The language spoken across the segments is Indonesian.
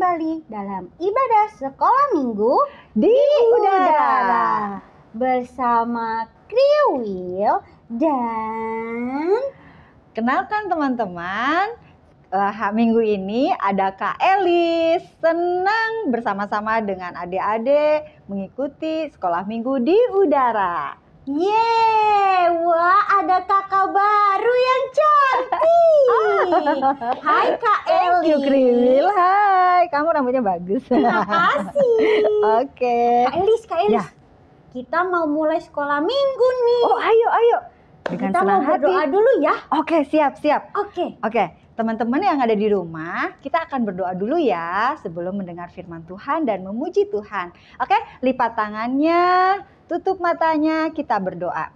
kembali dalam ibadah sekolah minggu di udara bersama Kriwil dan kenalkan teman-teman, minggu ini ada Kak Elis. Senang bersama-sama dengan adik-adik mengikuti sekolah minggu di udara. Yeay, wah ada kakak baru yang cantik. Hai Kak Elis. Thank you Kriwil, hai. Kamu rambutnya bagus. Terima kasih. Oke. Kak Elis, Ya. kita mau mulai sekolah minggu nih. Oh ayo. Dengan Kita senang mau berdoa hati. dulu ya. Oke, siap. Oke. Teman-teman yang ada di rumah, kita akan berdoa dulu ya sebelum mendengar firman Tuhan dan memuji Tuhan. Oke, lipat tangannya, tutup matanya, kita berdoa.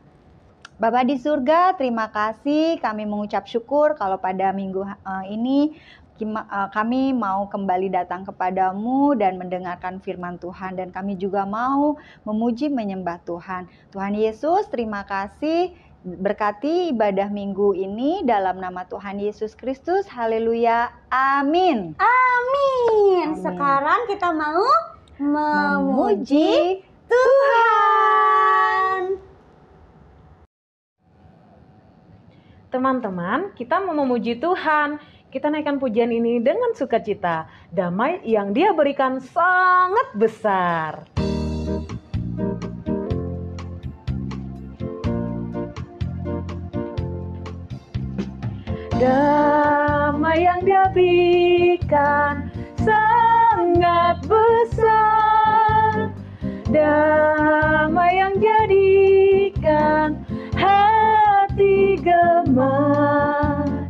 Bapa di surga, terima kasih. Kami mengucap syukur kalau pada minggu ini kami mau kembali datang kepadamu dan mendengarkan firman Tuhan. Dan kami juga mau memuji menyembah Tuhan. Tuhan Yesus, terima kasih. Berkati ibadah minggu ini dalam nama Tuhan Yesus Kristus. Haleluya. Amin. Amin. Sekarang kita mau memuji Tuhan. Teman-teman, kita mau memuji Tuhan. Kita naikkan pujian ini dengan sukacita. Damai yang Dia berikan sangat besar. Damai yang Dia berikan sangat besar. Damai yang jadikan hati gemar.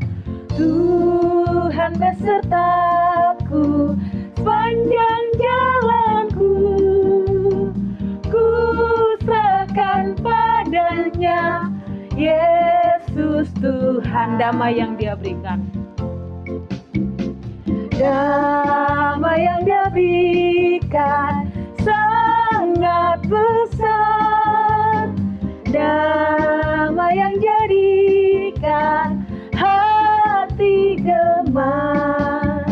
Tuhan besertaku sepanjang jalanku. Ku serahkan padanya, Yesus Tuhan. Damai yang Dia berikan, damai yang Dia berikan sangat besar. Damai yang jadikan hati gemar.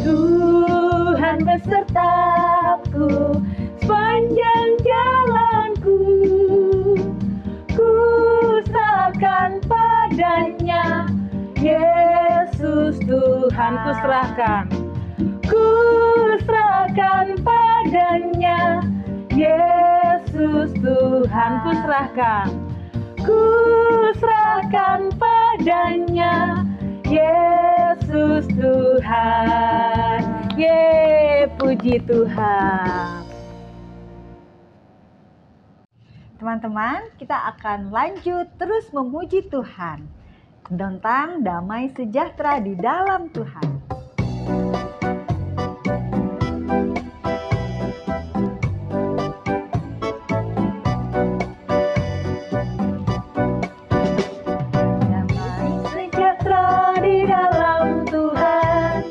Tuhan besertaku sepanjang jalanku. Ku serahkan padanya, Yesus Tuhan. Ku serahkan padanya, Yesus Tuhan. Ku serahkan padanya, Yesus Tuhan. Yeay, puji Tuhan. Teman-teman, kita akan lanjut terus memuji Tuhan tentang damai sejahtera di dalam Tuhan. Damai sejahtera di dalam Tuhan.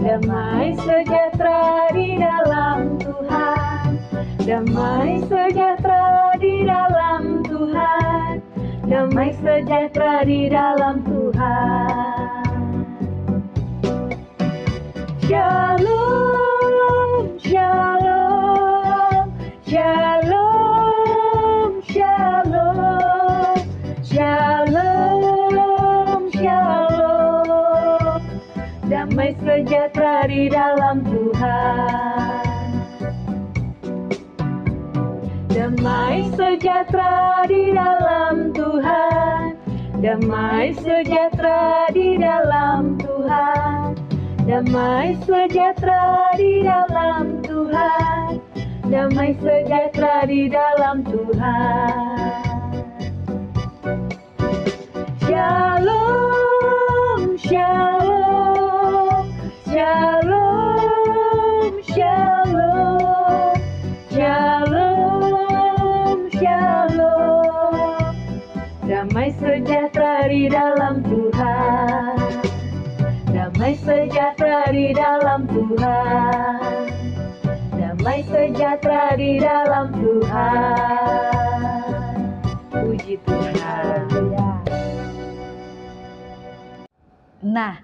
Damai sejahtera di dalam Tuhan. Damai sejahtera di dalam Tuhan. Damai sejahtera di dalam Tuhan. Shalom, shalom, shalom, shalom, shalom, shalom. Damai sejahtera di dalam Tuhan. Damai sejahtera di dalam Tuhan. Damai sejahtera di dalam Tuhan. Damai sejahtera di dalam Tuhan. Damai sejahtera di dalam Tuhan. Shalom, shalom, shalom, shalom, shalom, shalom. Damai sejahtera di dalam Tuhan. Damai sejahtera di dalam Tuhan. Damai sejahtera di dalam Tuhan. Puji Tuhan. Nah,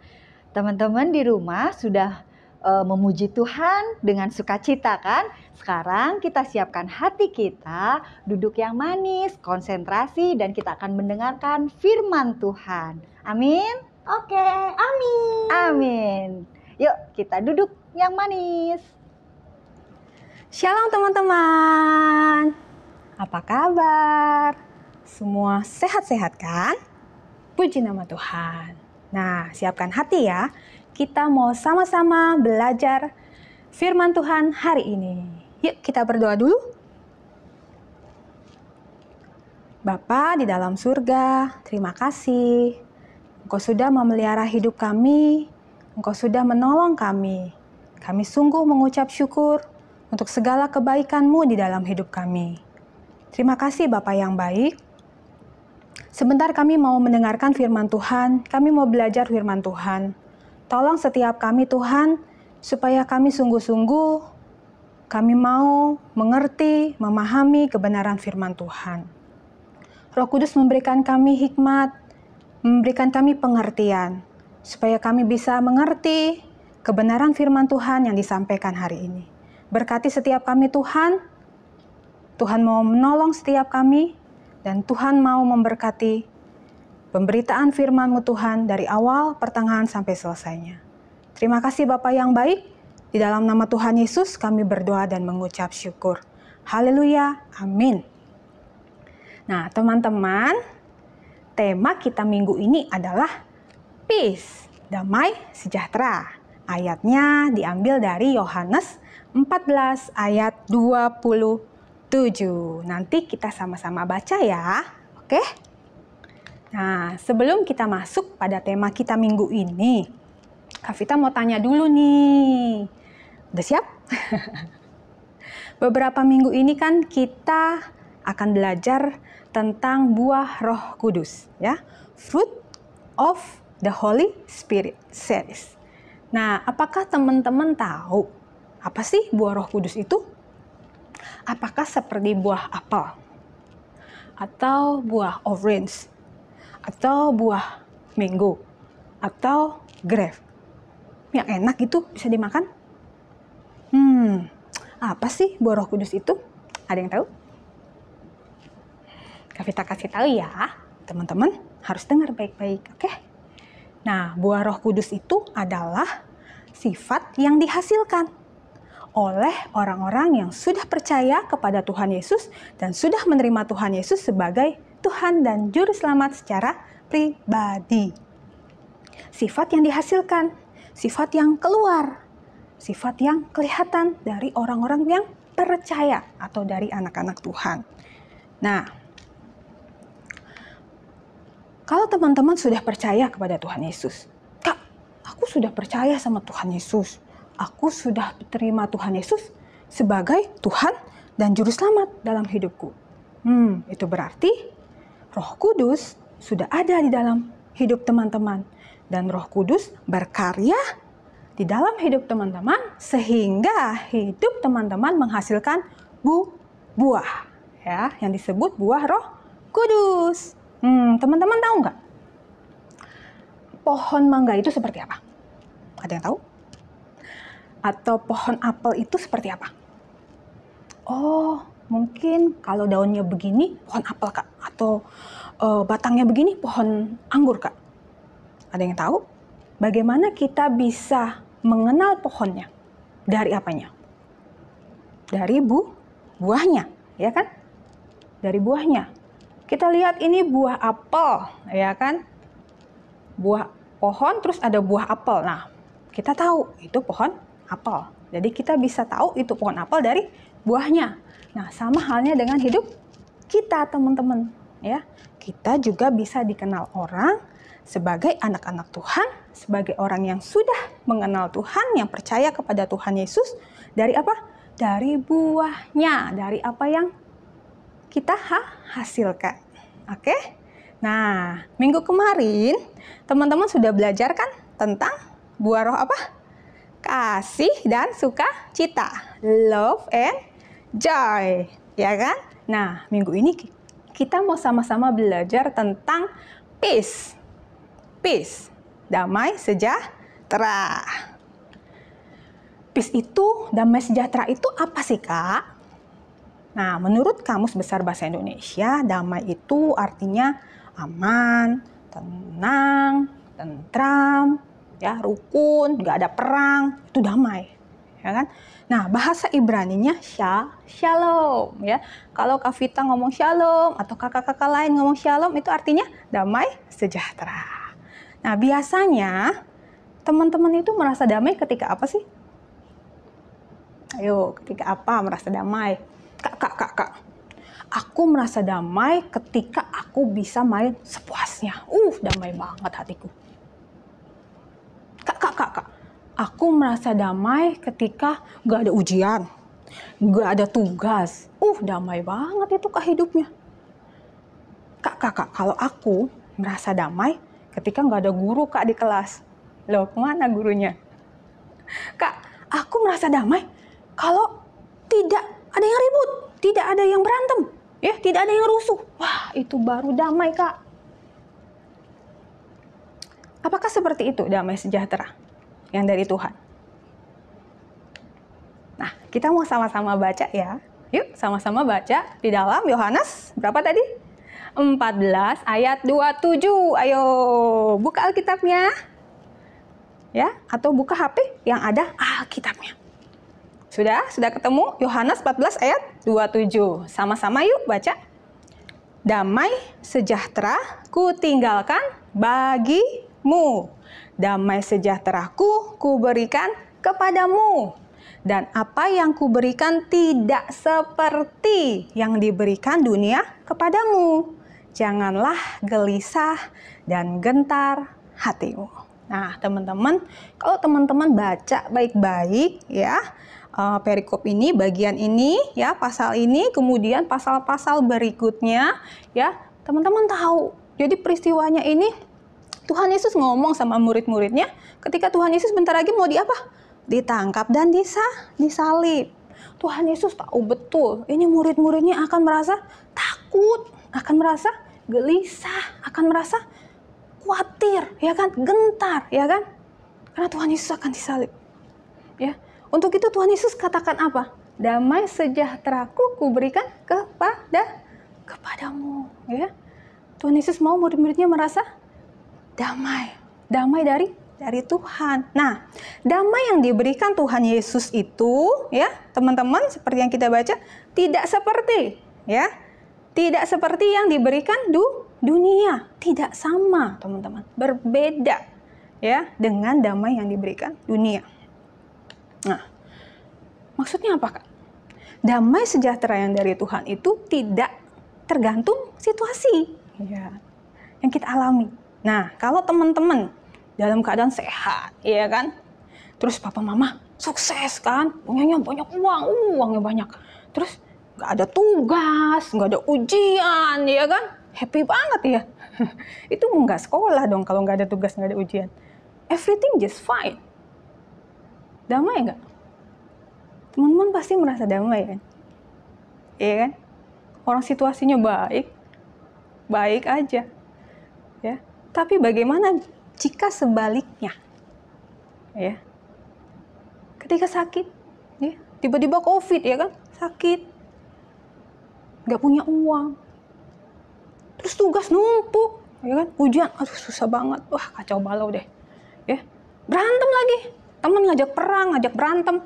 teman-teman di rumah sudah memuji Tuhan dengan sukacita kan? Sekarang kita siapkan hati kita, duduk yang manis, konsentrasi, dan kita akan mendengarkan firman Tuhan. Amin. Oke, amin. Amin. Yuk kita duduk yang manis. Shalom teman-teman. Apa kabar? Semua sehat-sehat kan? Puji nama Tuhan. Nah, siapkan hati ya. Kita mau sama-sama belajar firman Tuhan hari ini. Yuk kita berdoa dulu. Bapa di dalam surga, terima kasih. Engkau sudah memelihara hidup kami. Engkau sudah menolong kami. Kami sungguh mengucap syukur untuk segala kebaikan-Mu di dalam hidup kami. Terima kasih Bapa yang baik. Sebentar kami mau mendengarkan firman Tuhan, kami mau belajar firman Tuhan. Tolong setiap kami Tuhan, supaya kami sungguh-sungguh, kami mau mengerti, memahami kebenaran firman Tuhan. Roh Kudus memberikan kami hikmat, memberikan kami pengertian, supaya kami bisa mengerti kebenaran firman Tuhan yang disampaikan hari ini. Berkati setiap kami Tuhan, Tuhan mau menolong setiap kami, dan Tuhan mau memberkati pemberitaan firman-Mu Tuhan dari awal, pertengahan, sampai selesainya. Terima kasih Bapa yang baik, di dalam nama Tuhan Yesus kami berdoa dan mengucap syukur. Haleluya, amin. Nah teman-teman, tema kita minggu ini adalah peace, damai sejahtera. Ayatnya diambil dari Yohanes 14 ayat 27. Nanti kita sama-sama baca ya. Oke? Nah, sebelum kita masuk pada tema kita minggu ini, Kak Vita mau tanya dulu nih. Udah siap? Beberapa minggu ini kan kita akan belajar tentang buah Roh Kudus, ya. Fruit of the Holy Spirit series. Nah, apakah teman-teman tahu apa sih buah Roh Kudus itu? Apakah seperti buah apel, atau buah orange, atau buah mango, atau grape? Yang enak itu bisa dimakan? Apa sih buah Roh Kudus itu? Ada yang tahu? Kak Vita kasih tahu ya, teman-teman harus dengar baik-baik, oke? Nah, buah Roh Kudus itu adalah sifat yang dihasilkan oleh orang-orang yang sudah percaya kepada Tuhan Yesus dan sudah menerima Tuhan Yesus sebagai Tuhan dan Juru Selamat secara pribadi. Sifat yang dihasilkan, sifat yang keluar, sifat yang kelihatan dari orang-orang yang percaya atau dari anak-anak Tuhan. Nah, kalau teman-teman sudah percaya kepada Tuhan Yesus, Kak, aku sudah percaya sama Tuhan Yesus. Aku sudah terima Tuhan Yesus sebagai Tuhan dan Juru Selamat dalam hidupku. Itu berarti Roh Kudus sudah ada di dalam hidup teman-teman. Dan Roh Kudus berkarya di dalam hidup teman-teman sehingga hidup teman-teman menghasilkan buah, ya, yang disebut buah Roh Kudus. Teman-teman tahu nggak? Pohon mangga itu seperti apa? Ada yang tahu? Atau pohon apel itu seperti apa? Oh, mungkin kalau daunnya begini pohon apel Kak, atau batangnya begini pohon anggur Kak. Ada yang tahu? Bagaimana kita bisa mengenal pohonnya? Dari apanya? Dari buahnya, ya kan? Dari buahnya. Kita lihat ini buah apel, ya kan? Buah pohon terus ada buah apel. Nah, kita tahu itu pohon apel. Jadi kita bisa tahu itu pohon apel dari buahnya. Nah, sama halnya dengan hidup kita, teman-teman, ya. Kita juga bisa dikenal orang sebagai anak-anak Tuhan, sebagai orang yang sudah mengenal Tuhan, yang percaya kepada Tuhan Yesus dari apa? Dari buahnya, dari apa yang kita hasilkan. Oke? Nah, minggu kemarin teman-teman sudah belajar kan tentang buah roh apa? Kasih dan sukacita, love and joy, ya kan? Nah, minggu ini kita mau sama-sama belajar tentang peace, damai sejahtera. Peace itu, damai sejahtera itu apa sih, Kak? Nah, menurut Kamus Besar Bahasa Indonesia, damai itu artinya aman, tenang, tentram, ya, rukun, nggak ada perang, itu damai, ya kan? Nah, bahasa Ibraninya shalom, ya. Kalau Kak Vita ngomong shalom atau kakak-kakak lain ngomong shalom, itu artinya damai sejahtera. Nah, biasanya teman-teman itu merasa damai ketika apa sih? Ayo, ketika apa merasa damai? Kak. Aku merasa damai ketika aku bisa main sepuasnya. Damai banget hatiku. Kak. Aku merasa damai ketika gak ada ujian, gak ada tugas. Damai banget itu Kak hidupnya. Kak, kalau aku merasa damai ketika gak ada guru Kak di kelas. Loh, kemana gurunya? Kak, aku merasa damai kalau tidak ada yang ribut, tidak ada yang berantem, ya, tidak ada yang rusuh. Wah, itu baru damai, Kak. Apakah seperti itu damai sejahtera yang dari Tuhan? Nah, kita mau sama-sama baca ya. Yuk, sama-sama baca di dalam Yohanes berapa tadi? 14 ayat 27. Ayo, buka Alkitabnya. Ya, atau buka HP yang ada Alkitabnya. Sudah ketemu Yohanes 14 ayat 27. Sama-sama yuk baca. Damai sejahtera ku tinggalkan bagimu. Damai sejahteraku kuberikan kepadamu. Dan apa yang kuberikan tidak seperti yang diberikan dunia kepadamu. Janganlah gelisah dan gentar hatimu. Nah, teman-teman, kalau teman-teman baca baik-baik ya, perikop ini, bagian ini, ya, pasal ini, kemudian pasal-pasal berikutnya, ya, teman-teman tahu. Jadi peristiwanya ini Tuhan Yesus ngomong sama murid-muridnya ketika Tuhan Yesus bentar lagi mau ditangkap dan disalib. Tuhan Yesus tahu betul ini murid-muridnya akan merasa takut, akan merasa gelisah, akan merasa khawatir, ya kan, gentar, ya kan, karena Tuhan Yesus akan disalib. Ya, untuk itu Tuhan Yesus katakan apa? Damai sejahteraku kuberikan kepadamu. Ya, Tuhan Yesus mau murid-muridnya merasa damai dari Tuhan. Nah, damai yang diberikan Tuhan Yesus itu, ya, teman-teman, seperti yang kita baca, tidak seperti yang diberikan dunia, tidak sama, teman-teman, berbeda, ya, dengan damai yang diberikan dunia. Nah, maksudnya apa, Kak? Damai sejahtera yang dari Tuhan itu tidak tergantung situasi, ya, yang kita alami. Nah, kalau teman-teman dalam keadaan sehat, ya kan, terus papa mama sukses kan, punyanya banyak uangnya banyak, terus nggak ada tugas, nggak ada ujian, ya kan, happy banget ya. Itu nggak sekolah dong kalau nggak ada tugas, nggak ada ujian. Everything just fine. Damai nggak? Teman-teman pasti merasa damai kan? Iya kan? Orang situasinya baik aja, ya. Tapi bagaimana jika sebaliknya? Ya. Ketika sakit, ya, tiba-tiba COVID, ya kan? Sakit. Nggak punya uang. Terus tugas numpuk, ya kan? Ujian, aduh susah banget. Wah, kacau balau deh. Ya. Berantem lagi. Teman ngajak perang, ngajak berantem.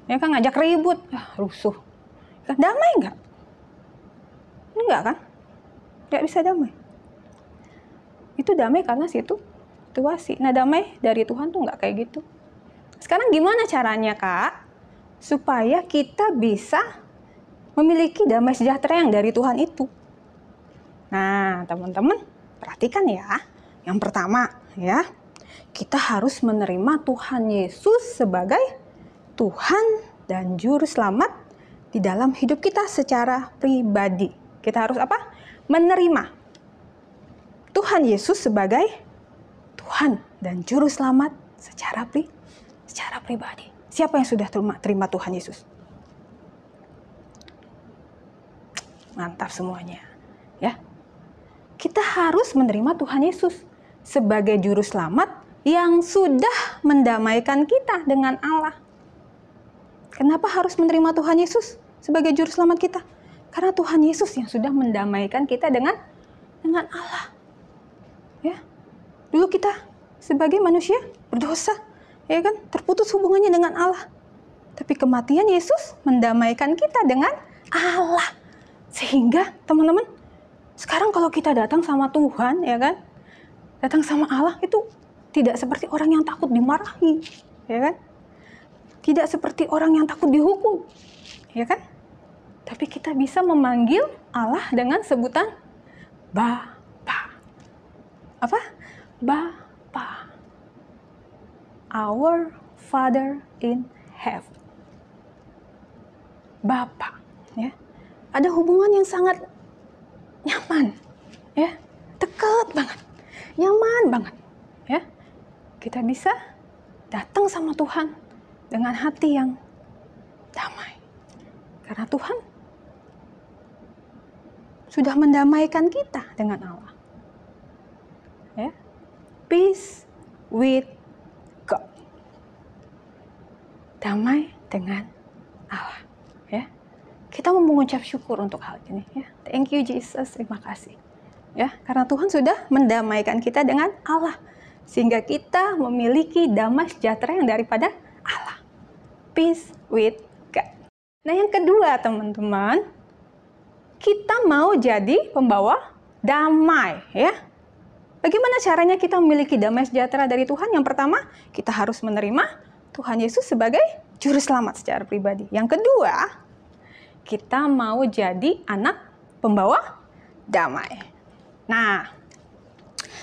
Ya kan, ngajak ribut. Rusuh. Kan damai nggak? Enggak kan? Nggak bisa damai. Itu damai karena situasi. Nah, damai dari Tuhan tuh nggak kayak gitu. Sekarang gimana caranya, Kak? Supaya kita bisa memiliki damai sejahtera yang dari Tuhan itu. Nah, teman-teman, perhatikan ya. Yang pertama, ya, kita harus menerima Tuhan Yesus sebagai Tuhan dan Juru Selamat di dalam hidup kita secara pribadi. Kita harus apa? Menerima Tuhan Yesus sebagai Tuhan dan Juru Selamat secara pribadi. Siapa yang sudah terima Tuhan Yesus? Mantap semuanya, ya. Kita harus menerima Tuhan Yesus sebagai Juru Selamat yang sudah mendamaikan kita dengan Allah. Kenapa harus menerima Tuhan Yesus sebagai juru selamat kita? Karena Tuhan Yesus yang sudah mendamaikan kita dengan Allah. Ya. Dulu kita sebagai manusia berdosa, ya kan? Terputus hubungannya dengan Allah. Tapi kematian Yesus mendamaikan kita dengan Allah. Sehingga teman-teman, sekarang kalau kita datang sama Tuhan, ya kan? Datang sama Allah itu tidak seperti orang yang takut dimarahi, ya kan? Tidak seperti orang yang takut dihukum, ya kan? Tapi kita bisa memanggil Allah dengan sebutan Bapa. Apa? Bapa. Our Father in Heaven. Bapa, ya. Ada hubungan yang sangat nyaman, ya. Dekat banget. Nyaman banget, ya. Kita bisa datang sama Tuhan dengan hati yang damai. Karena Tuhan sudah mendamaikan kita dengan Allah. Ya. Peace with God. Damai dengan Allah. Ya. Kita mau mengucap syukur untuk hal ini. Ya. Thank you Jesus, terima kasih. Ya, karena Tuhan sudah mendamaikan kita dengan Allah. Sehingga kita memiliki damai sejahtera yang daripada Allah. Peace with God. Nah, yang kedua teman-teman, kita mau jadi pembawa damai, ya. Bagaimana caranya kita memiliki damai sejahtera dari Tuhan? Yang pertama, kita harus menerima Tuhan Yesus sebagai juru selamat secara pribadi. Yang kedua, kita mau jadi anak pembawa damai. Nah,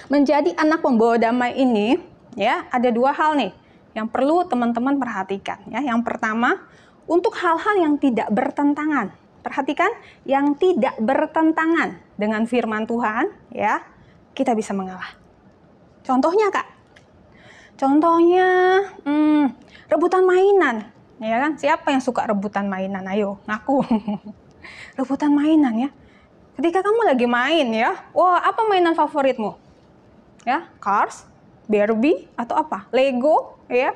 menjadi anak pembawa damai ini, ya, ada dua hal nih yang perlu teman-teman perhatikan, ya. Yang pertama, untuk hal-hal yang tidak bertentangan. Perhatikan, yang tidak bertentangan dengan firman Tuhan, ya, kita bisa mengalah. Contohnya, Kak. Contohnya, rebutan mainan, ya kan? Siapa yang suka rebutan mainan? Ayo, ngaku. Rebutan mainan, ya. Ketika kamu lagi main, ya, wah, apa mainan favoritmu? Ya, Cars, Barbie, atau apa? Lego, ya.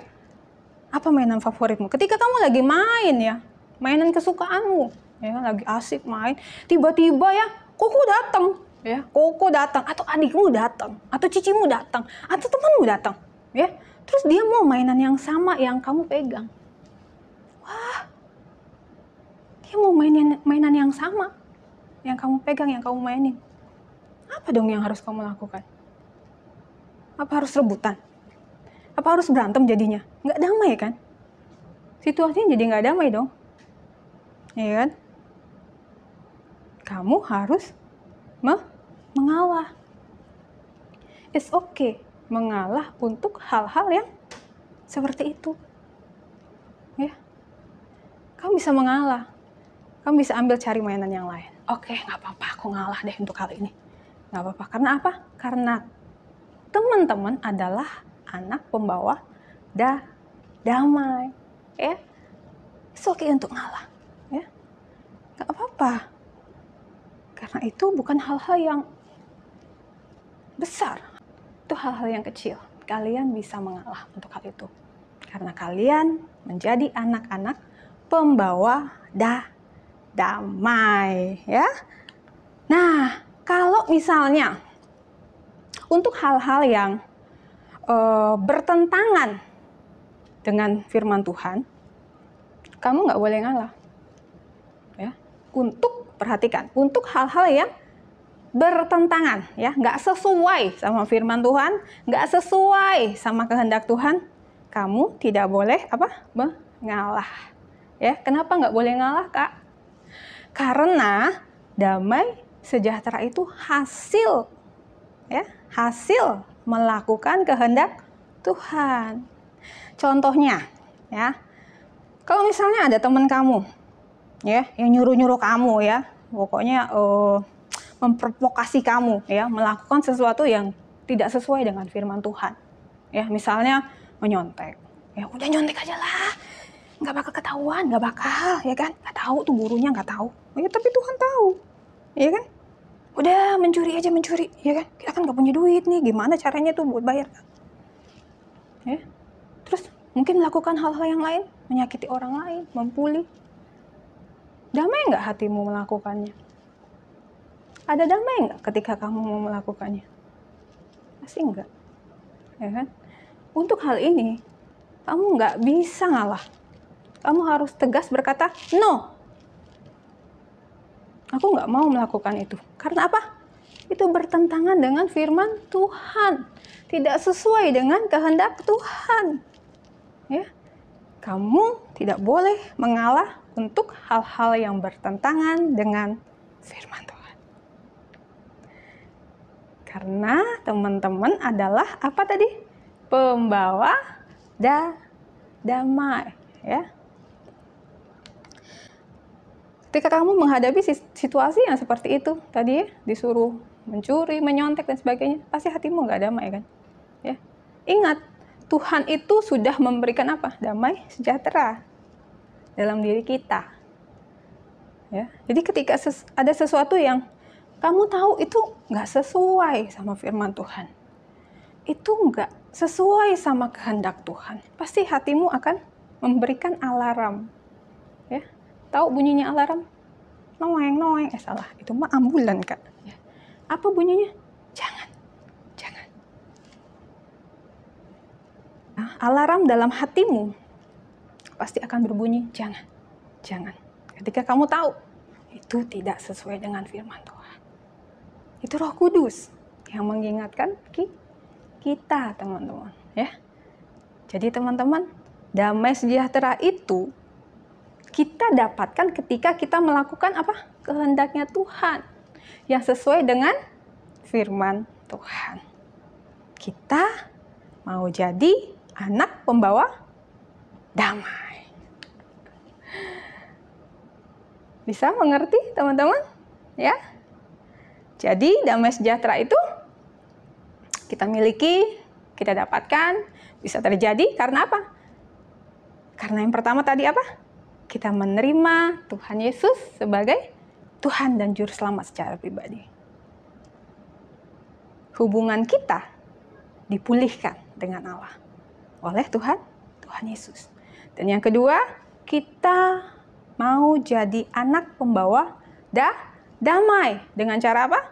Apa mainan favoritmu? Ketika kamu lagi main, ya, mainan kesukaanmu, ya, lagi asik main, tiba-tiba ya, koko datang, ya, koko datang, atau adikmu datang, atau cicimu datang, atau temanmu datang, ya. Terus dia mau mainan yang sama yang kamu pegang. Wah, dia mau mainan yang sama yang kamu pegang, yang kamu mainin. Apa dong yang harus kamu lakukan? Apa harus rebutan? Apa harus berantem jadinya? Nggak damai kan? Situasinya jadi nggak damai dong. Ya kan? Kamu harus mengalah. It's okay mengalah untuk hal-hal yang seperti itu. Ya. Kamu bisa mengalah. Kamu bisa ambil cari mainan yang lain. Oke, nggak apa-apa, aku ngalah deh untuk hal ini. Nggak apa-apa. Karena apa? Karena teman-teman adalah anak pembawa damai. Ya. It's okay untuk ngalah. Ya. Nggak apa-apa. Karena itu bukan hal-hal yang besar. Itu hal-hal yang kecil. Kalian bisa mengalah untuk hal itu. Karena kalian menjadi anak-anak pembawa damai, ya. Nah, kalau misalnya untuk hal-hal yang bertentangan dengan firman Tuhan, kamu nggak boleh ngalah, ya. Perhatikan, untuk hal-hal yang bertentangan, ya, nggak sesuai sama firman Tuhan, nggak sesuai sama kehendak Tuhan, kamu tidak boleh mengalah. Ya, kenapa nggak boleh ngalah, Kak? Karena damai sejahtera itu hasil, ya, hasil melakukan kehendak Tuhan. Contohnya, ya, kalau misalnya ada teman kamu, ya, yang nyuruh-nyuruh kamu, ya, pokoknya memprovokasi kamu, ya, melakukan sesuatu yang tidak sesuai dengan firman Tuhan, ya, misalnya menyontek, ya, udah nyontek aja lah, nggak bakal ketahuan, nggak bakal, ya kan, nggak tahu tuh gurunya, nggak tahu, ya, tapi Tuhan tahu, ya kan, udah mencuri aja mencuri, ya kan, kita kan nggak punya duit nih, gimana caranya tuh buat bayar, kan? Ya, terus Mungkin melakukan hal-hal yang lain, menyakiti orang lain, membuli. Damai nggak hatimu melakukannya? Ada damai nggak ketika kamu mau melakukannya? Pasti enggak. Ya kan? Untuk hal ini, kamu nggak bisa ngalah. Kamu harus tegas berkata, no. Aku nggak mau melakukan itu. Karena apa? Itu bertentangan dengan firman Tuhan. Tidak sesuai dengan kehendak Tuhan. Ya, kamu tidak boleh mengalah untuk hal-hal yang bertentangan dengan firman Tuhan. Karena teman-teman adalah apa tadi? Pembawa damai, ya. Ketika kamu menghadapi situasi yang seperti itu, tadi ya, disuruh mencuri, menyontek dan sebagainya, pasti hatimu nggak damai kan? Ya, ingat, Tuhan itu sudah memberikan apa? Damai sejahtera dalam diri kita. Ya, jadi ketika ada sesuatu yang kamu tahu itu nggak sesuai sama firman Tuhan, itu nggak sesuai sama kehendak Tuhan, pasti hatimu akan memberikan alarm. Ya, tahu bunyinya alarm? Noeng, salah, itu mah ambulan Kak. Ya. Apa bunyinya? Jangan. Nah, alarm dalam hatimu pasti akan berbunyi, jangan. Ketika kamu tahu itu tidak sesuai dengan firman Tuhan. Itu Roh Kudus yang mengingatkan kita, teman-teman, ya. Jadi teman-teman, damai sejahtera itu kita dapatkan ketika kita melakukan apa? Kehendaknya Tuhan yang sesuai dengan firman Tuhan. Kita mau jadi anak pembawa damai. Bisa mengerti teman-teman? Ya. Jadi damai sejahtera itu kita miliki, kita dapatkan, bisa terjadi karena apa? Karena yang pertama tadi apa? Kita menerima Tuhan Yesus sebagai Tuhan dan Juru Selamat secara pribadi. Hubungan kita dipulihkan dengan Allah oleh Tuhan Yesus. Dan yang kedua, kita mau jadi anak pembawa damai. Dengan cara apa?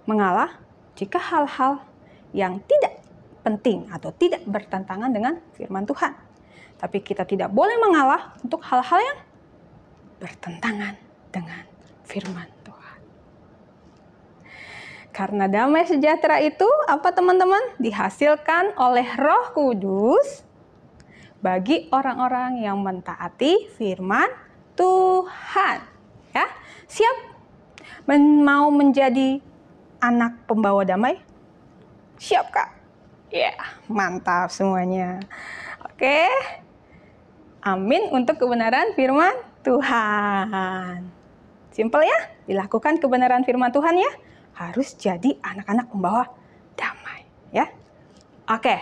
Mengalah jika hal-hal yang tidak penting atau tidak bertentangan dengan firman Tuhan. Tapi kita tidak boleh mengalah untuk hal-hal yang bertentangan dengan firman Tuhan. Karena damai sejahtera itu apa teman-teman? Dihasilkan oleh Roh Kudus bagi orang-orang yang mentaati firman Tuhan. Ya, siap mau menjadi anak pembawa damai? Siap Kak? Ya, mantap semuanya. Oke. Amin untuk kebenaran firman Tuhan. Simpel ya, dilakukan kebenaran firman Tuhan ya. Harus jadi anak-anak pembawa damai ya. Oke.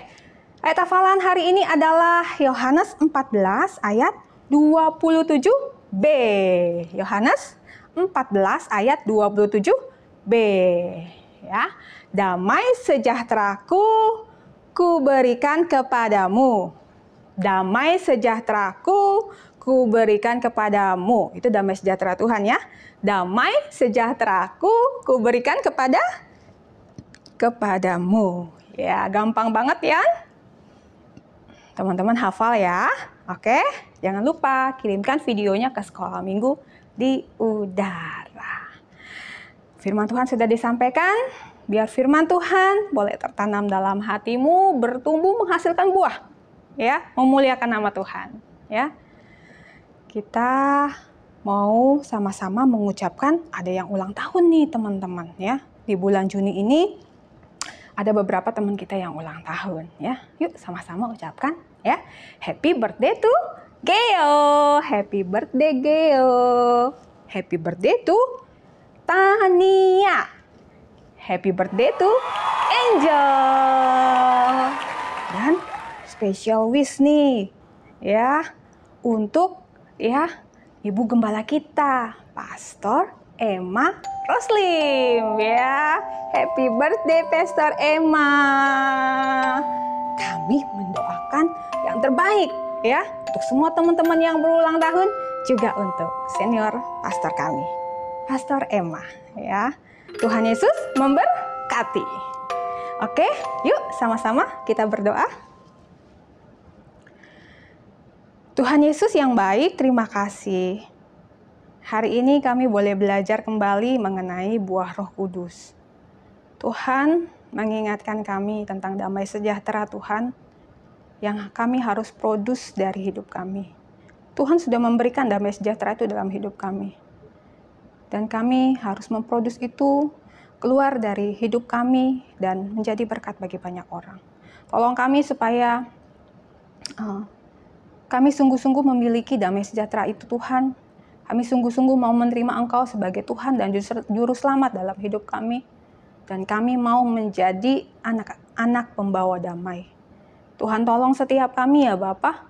Ayat hafalan hari ini adalah Yohanes 14 ayat 27b. Yohanes 14 ayat 27b ya. Damai sejahteraku kuberikan kepadamu. Damai sejahteraku kuberikan kepadamu. Itu damai sejahtera Tuhan ya. Damai sejahteraku kuberikan kepadamu. Ya, gampang banget ya. Teman-teman hafal ya. Oke, jangan lupa kirimkan videonya ke Sekolah Minggu di Udara. Firman Tuhan sudah disampaikan. Biar firman Tuhan boleh tertanam dalam hatimu, bertumbuh menghasilkan buah. Ya, memuliakan nama Tuhan. Ya, kita mau sama-sama mengucapkan ada yang ulang tahun nih teman-teman ya. Di bulan Juni ini ada beberapa teman kita yang ulang tahun ya. Yuk sama-sama ucapkan ya. Happy birthday to Geo. Happy birthday Geo. Happy birthday to Tania. Happy birthday to Angel. Dan special wish nih ya untuk ya Ibu Gembala kita, Pastor Emma Roslim ya. Happy birthday Pastor Emma. kami mendoakan yang terbaik ya untuk semua teman-teman yang berulang tahun, juga untuk senior pastor kami, Pastor Emma ya. Tuhan Yesus memberkati. Oke, yuk sama-sama kita berdoa. Tuhan Yesus yang baik, terima kasih. Hari ini kami boleh belajar kembali mengenai buah Roh Kudus. Tuhan mengingatkan kami tentang damai sejahtera Tuhan yang kami harus produce dari hidup kami. Tuhan sudah memberikan damai sejahtera itu dalam hidup kami. Dan kami harus memproduksi itu keluar dari hidup kami dan menjadi berkat bagi banyak orang. Tolong kami supaya kami sungguh-sungguh memiliki damai sejahtera itu Tuhan. Kami sungguh-sungguh mau menerima Engkau sebagai Tuhan dan Juru Selamat dalam hidup kami. Dan kami mau menjadi anak-anak pembawa damai. Tuhan tolong setiap kami ya Bapa,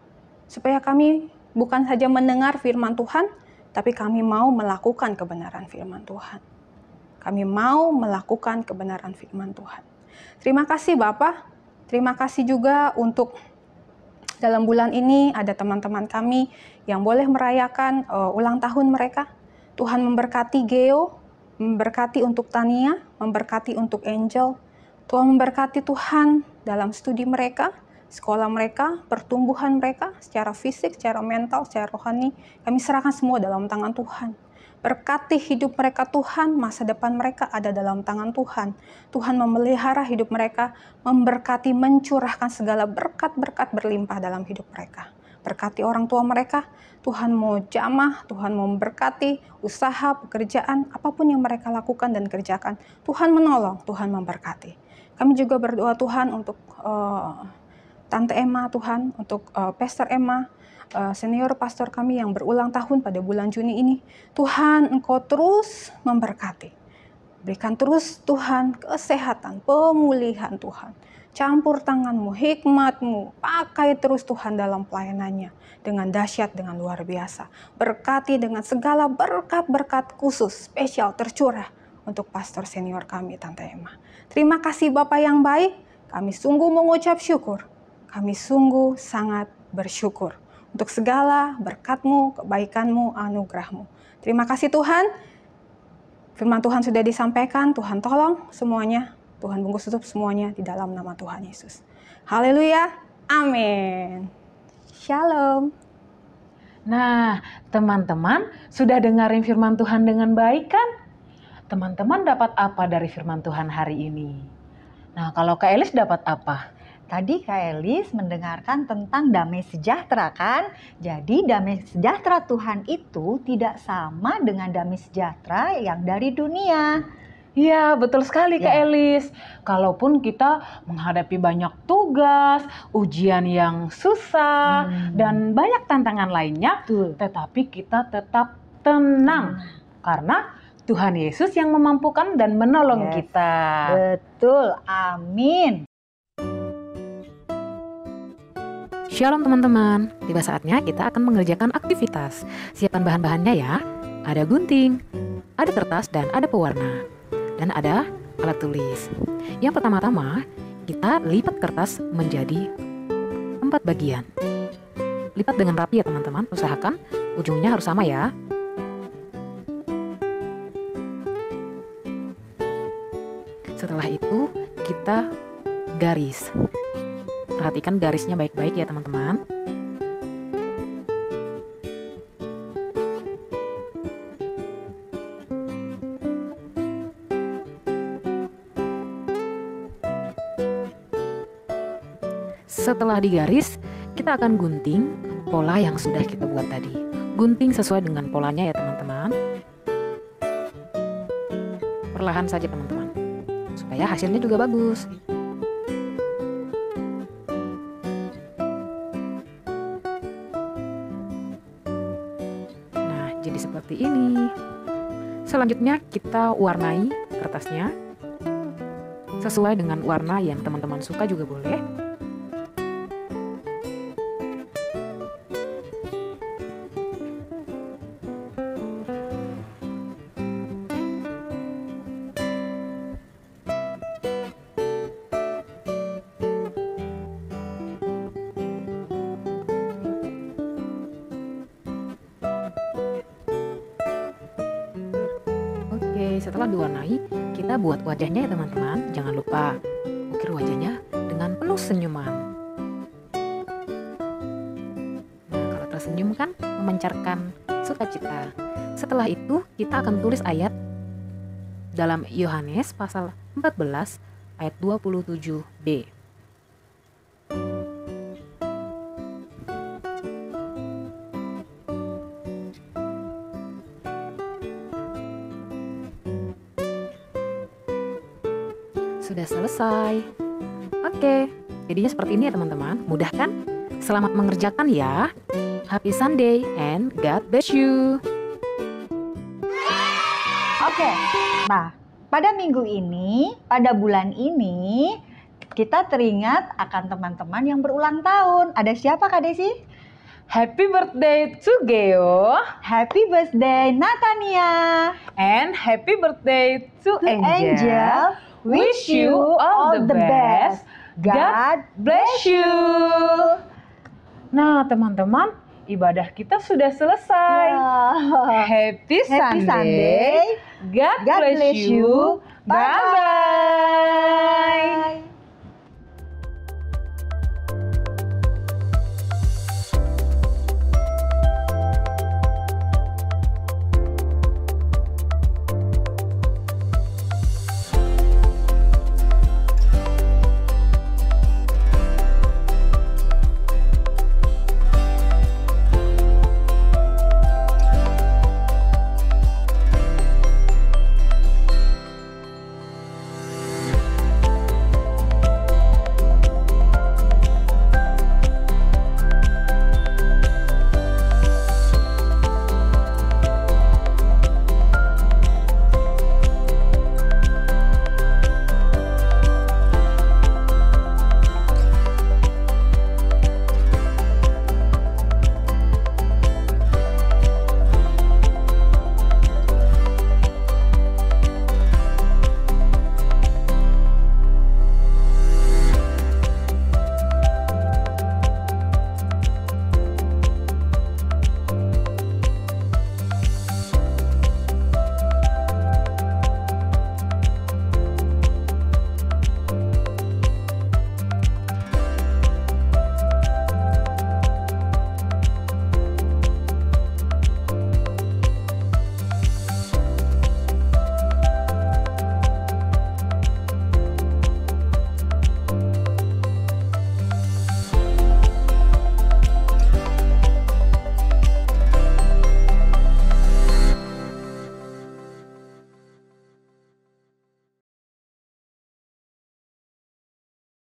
supaya kami bukan saja mendengar firman Tuhan, tapi kami mau melakukan kebenaran firman Tuhan. Kami mau melakukan kebenaran firman Tuhan. Terima kasih Bapa, terima kasih juga untuk dalam bulan ini ada teman-teman kami yang boleh merayakan ulang tahun mereka. Tuhan memberkati Geo, memberkati untuk Tania, memberkati untuk Angel. Tuhan memberkati Tuhan dalam studi mereka, sekolah mereka, pertumbuhan mereka secara fisik, secara mental, secara rohani. Kami serahkan semua dalam tangan Tuhan. Berkati hidup mereka Tuhan, masa depan mereka ada dalam tangan Tuhan. Tuhan memelihara hidup mereka, memberkati, mencurahkan segala berkat-berkat berlimpah dalam hidup mereka. Berkati orang tua mereka, Tuhan mau jamah, Tuhan mau memberkati usaha, pekerjaan, apapun yang mereka lakukan dan kerjakan. Tuhan menolong, Tuhan memberkati. Kami juga berdoa Tuhan untuk Tante Emma Tuhan, untuk Pastor Emma, senior pastor kami yang berulang tahun pada bulan Juni ini. Tuhan, Engkau terus memberkati. Berikan terus Tuhan kesehatan, pemulihan Tuhan. Campur tangan-Mu, hikmat-Mu, pakai terus Tuhan dalam pelayanannya dengan dahsyat, dengan luar biasa. Berkati dengan segala berkat-berkat khusus, spesial, tercurah untuk pastor senior kami, Tante Emma. Terima kasih Bapak yang baik, kami sungguh mengucap syukur. Kami sungguh sangat bersyukur untuk segala berkat-Mu, kebaikan-Mu, anugerah-Mu. Terima kasih Tuhan, firman Tuhan sudah disampaikan, Tuhan tolong semuanya. Tuhan bungkus tutup semuanya di dalam nama Tuhan Yesus. Haleluya. Amin. Shalom. Nah, teman-teman sudah dengerin firman Tuhan dengan baik kan? Teman-teman dapat apa dari firman Tuhan hari ini? Nah, kalau Kak Elis dapat apa? Tadi Kak Elis mendengarkan tentang damai sejahtera kan? Jadi damai sejahtera Tuhan itu tidak sama dengan damai sejahtera yang dari dunia. Iya, betul sekali Kak Ya. Elis. Kalaupun kita menghadapi banyak tugas, ujian yang susah, dan banyak tantangan lainnya, Betul. tetapi kita tetap tenang. Karena Tuhan Yesus yang memampukan dan menolong Yes. kita. Betul, amin. Shalom teman-teman, tiba saatnya kita akan mengerjakan aktivitas. Siapkan bahan-bahannya ya. Ada gunting, ada kertas dan ada pewarna. Dan ada alat tulis. Yang pertama-tama, kita lipat kertas menjadi 4 bagian. Lipat dengan rapi ya teman-teman, usahakan ujungnya harus sama ya. Setelah itu, kita garis. Perhatikan garisnya baik-baik ya teman-teman. Setelah digaris, kita akan gunting pola yang sudah kita buat tadi. Gunting sesuai dengan polanya ya teman-teman. Perlahan saja teman-teman, supaya hasilnya juga bagus. Nah, jadi seperti ini. Selanjutnya kita warnai kertasnya sesuai dengan warna yang teman-teman suka juga boleh. Oke, setelah diwarnai, kita buat wajahnya ya teman-teman. Jangan lupa ukir wajahnya dengan penuh senyuman. Nah, kalau tersenyum kan memancarkan sukacita. Setelah itu, kita akan tulis ayat dalam Yohanes pasal 14 ayat 27b. Sudah selesai. Oke, jadinya seperti ini ya teman-teman. Mudah kan? Selamat mengerjakan ya. Happy Sunday and God bless you. Oke, nah pada minggu ini, pada bulan ini, kita teringat akan teman-teman yang berulang tahun. Ada siapa Kak Desi? Happy birthday to Geo Happy birthday Natania. and happy birthday to To Angel. Angel, wish you all the best. God bless you. Nah teman-teman, ibadah kita sudah selesai. Happy Happy Sunday. Sunday. God, God bless bless you. you. Bye-bye. Bye-bye.